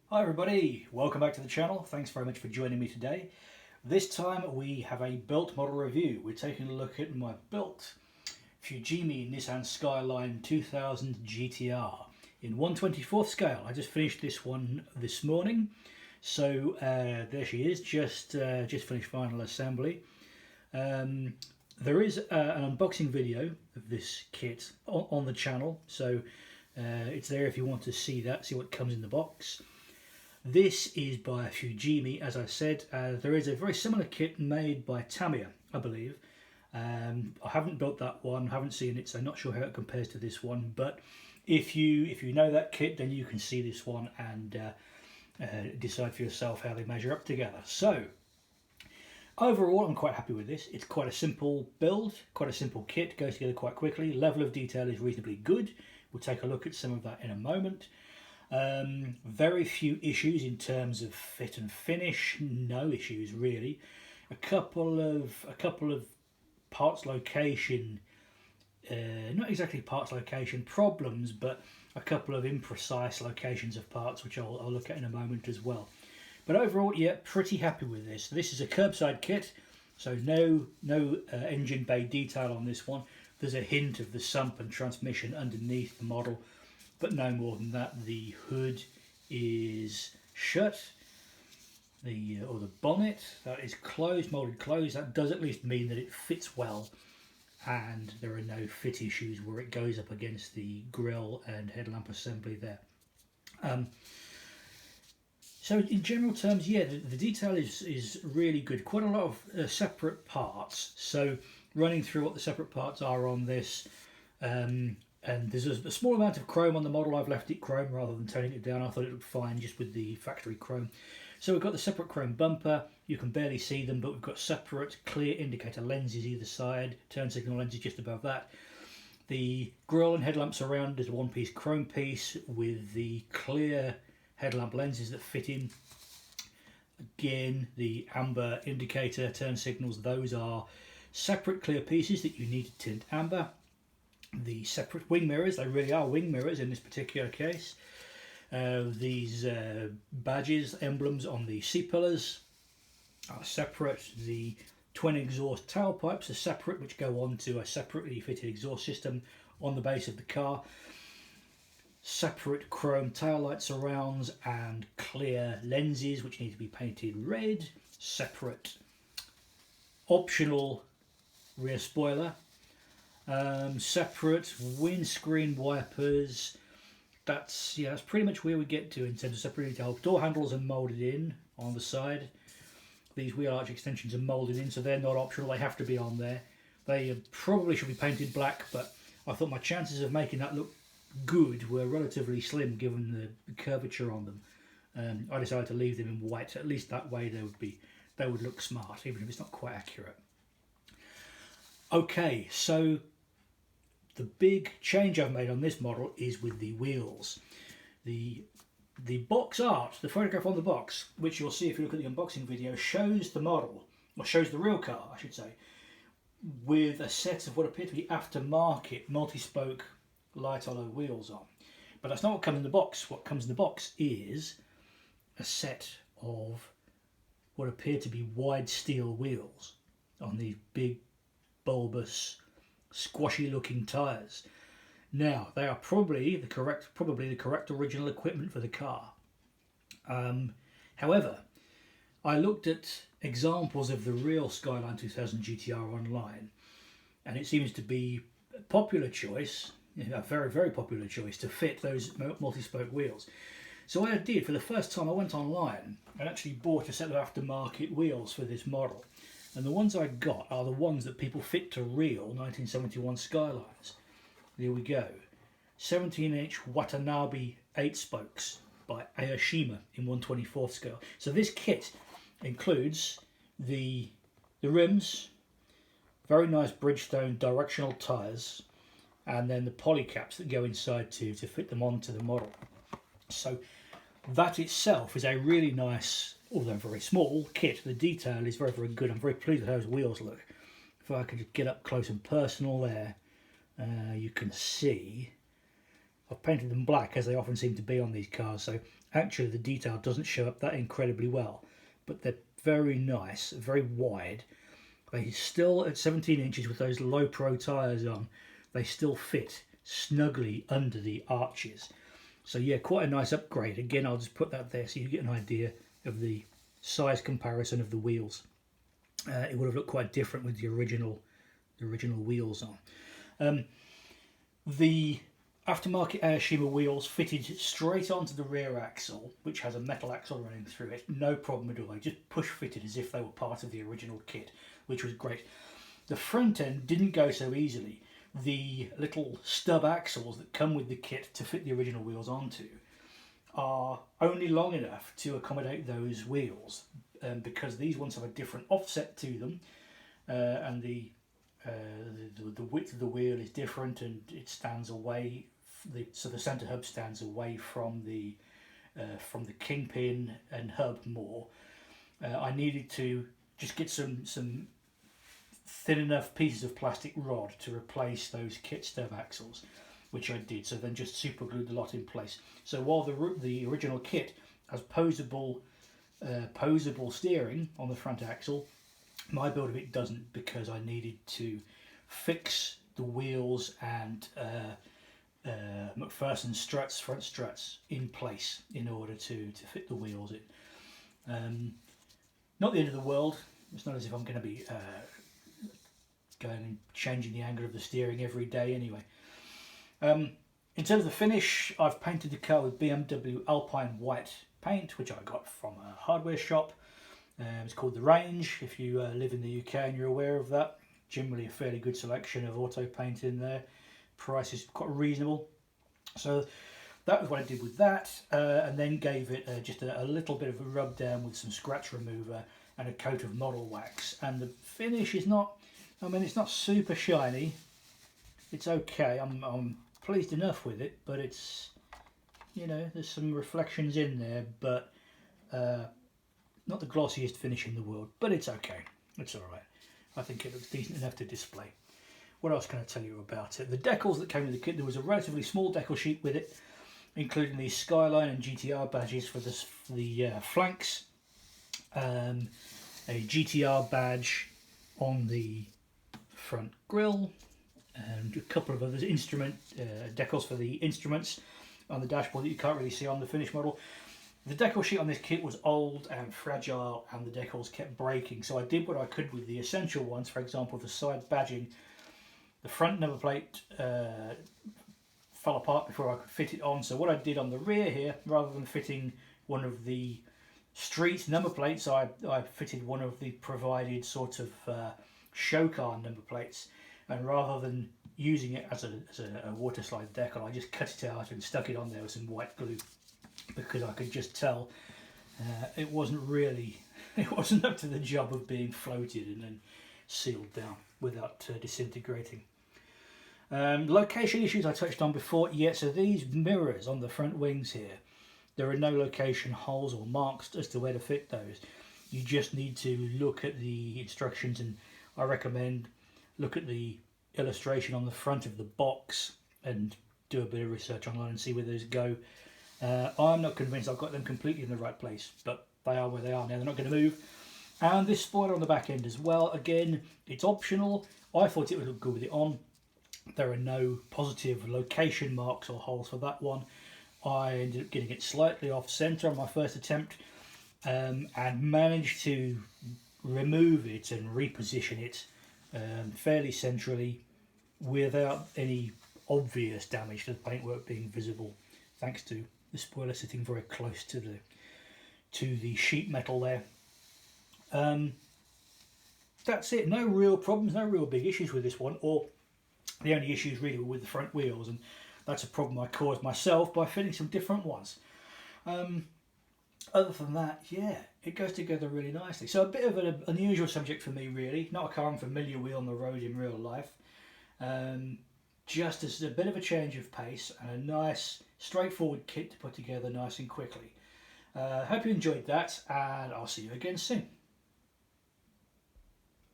Hi everybody, welcome back to the channel. Thanks very much for joining me today. This time we have a built model review. We're taking a look at my built Fujimi Nissan Skyline 2000 GTR in 1/24th scale. I just finished this one this morning. So there she is, just finished final assembly. There is an unboxing video of this kit on the channel, so it's there if you want to see that, see what comes in the box. This is by Fujimi, as I said. There is a very similar kit made by Tamiya, I believe. I haven't built that one, haven't seen it, so I'm not sure how it compares to this one. But if you know that kit, then you can see this one and decide for yourself how they measure up together. So overall, I'm quite happy with this. It's quite a simple build, quite a simple kit, goes together quite quickly. Level of detail is reasonably good. We'll take a look at some of that in a moment. Very few issues in terms of fit and finish. No issues really. A couple of parts location, not exactly parts location problems, but a couple of imprecise locations of parts, which I'll look at in a moment as well. But overall, yeah, pretty happy with this. This is a kerbside kit, so no engine bay detail on this one. There's a hint of the sump and transmission underneath the model, but no more than that. The hood is shut, or the bonnet, that is closed, moulded closed. That does at least mean that it fits well, and there are no fit issues where it goes up against the grille and headlamp assembly there. So in general terms, yeah, the detail is really good. Quite a lot of separate parts. So running through what the separate parts are on this, and there's a small amount of chrome on the model. I've left it chrome rather than toning it down. I thought it looked fine just with the factory chrome. So we've got the separate chrome bumper. You can barely see them, but we've got separate clear indicator lenses either side, turn signal lenses just above that. The grille and headlamps around is a one-piece chrome piece with the clear headlamp lenses that fit in. Again, the amber indicator, turn signals, those are separate clear pieces that you need to tint amber. The separate wing mirrors, they really are wing mirrors in this particular case. These badges, emblems on the seat pillars are separate. The twin exhaust tailpipes are separate, which go on to a separately fitted exhaust system on the base of the car. Separate chrome taillight surrounds and clear lenses, which need to be painted red. Separate optional rear spoiler. Separate windscreen wipers. That's pretty much where we get to in terms of separate detail. Door handles are moulded in on the side. These wheel arch extensions are moulded in, so they're not optional. They have to be on there. They probably should be painted black, but I thought my chances of making that look good were relatively slim given the curvature on them. I decided to leave them in white. At least that way they would look smart, even if it's not quite accurate. Okay, so the big change I've made on this model is with the wheels. The box art, the photograph on the box, which you'll see if you look at the unboxing video, shows the model, or shows the real car, I should say, with a set of what appear to be aftermarket multi-spoke light alloy wheels on. But that's not what comes in the box. What comes in the box is a set of what appear to be wide steel wheels on these big, bulbous, squashy looking tyres. Now, they are probably the correct original equipment for the car. However, I looked at examples of the real Skyline 2000 GTR online, and it seems to be a popular choice, a very, very popular choice, to fit those multi-spoke wheels. So what I did, for the first time, I went online and actually bought a set of aftermarket wheels for this model. And the ones I got are the ones that people fit to real 1971 Skylines. There we go. 17-inch Watanabe 8 spokes by Aoshima in 1/24th scale. So this kit includes the rims, very nice Bridgestone directional tyres, and then the poly caps that go inside to fit them onto the model. So that itself is a really nice, although very small, kit. The detail is very, very good. I'm very pleased with how those wheels look. If I could get up close and personal there, you can see I've painted them black, as they often seem to be on these cars, so actually the detail doesn't show up that incredibly well, but they're very nice, very wide. They still, at 17 inches with those low pro tyres on, they still fit snugly under the arches. So yeah, quite a nice upgrade. Again, I'll just put that there so you get an idea of the size comparison of the wheels. It would have looked quite different with the original wheels on. The aftermarket Aoshima wheels fitted straight onto the rear axle, which has a metal axle running through it. No problem at all. They just push fitted as if they were part of the original kit, which was great. The front end didn't go so easily. The little stub axles that come with the kit to fit the original wheels onto are only long enough to accommodate those wheels, because these ones have a different offset to them, and the width of the wheel is different, and it stands away. So the centre hub stands away from the kingpin and hub more. I needed to just get some thin enough pieces of plastic rod to replace those kit stub axles, which I did. So then just super glued the lot in place. So while the original kit has posable steering on the front axle, my build of it doesn't, because I needed to fix the wheels and McPherson struts, front struts, in place in order to fit the wheels in. Not the end of the world. It's not as if I'm going to be going and changing the angle of the steering every day anyway. In terms of the finish, I've painted the car with BMW Alpine White paint, which I got from a hardware shop. It's called The Range. If you live in the UK and you're aware of that, generally a fairly good selection of auto paint in there. Price is quite reasonable. So that was what I did with that, and then gave it just a little bit of a rub down with some scratch remover and a coat of model wax. And the finish is not, I mean, it's not super shiny. It's okay. I'm pleased enough with it, but it's, you know, there's some reflections in there, but not the glossiest finish in the world, but it's okay. It's all right. I think it looks decent enough to display. What else can I tell you about it? The decals that came with the kit, there was a relatively small decal sheet with it, including the Skyline and GTR badges for the flanks, a GTR badge on the front grille, and a couple of other decals for the instruments on the dashboard that you can't really see on the finished model. The decal sheet on this kit was old and fragile, and the decals kept breaking, so I did what I could with the essential ones. For example, the side badging, the front number plate fell apart before I could fit it on, so what I did on the rear here, rather than fitting one of the street number plates, I fitted one of the provided sort of show car number plates, and rather than using it as a water slide decal, I just cut it out and stuck it on there with some white glue, because I could just tell it wasn't up to the job of being floated and then sealed down without disintegrating. Location issues I touched on before. Yeah, so these mirrors on the front wings here, there are no location holes or marks as to where to fit those. You just need to look at the instructions, and I recommend look at the illustration on the front of the box and do a bit of research online and see where those go. I'm not convinced I've got them completely in the right place, but they are where they are now. They're not going to move. And this spoiler on the back end as well, again, it's optional. I thought it would look good with it on. There are no positive location marks or holes for that one. I ended up getting it slightly off centre on my first attempt, and managed to remove it and reposition it fairly centrally without any obvious damage to the paintwork being visible, thanks to the spoiler sitting very close to the sheet metal there. That's it. No real problems, no real big issues with this one, or the only issues really were with the front wheels, and that's a problem I caused myself by fitting some different ones. Other than that, yeah, it goes together really nicely. So a bit of an unusual subject for me, really. Not a car I'm familiar with on the road in real life. Just as a bit of a change of pace and a nice, straightforward kit to put together nice and quickly. Hope you enjoyed that, and I'll see you again soon.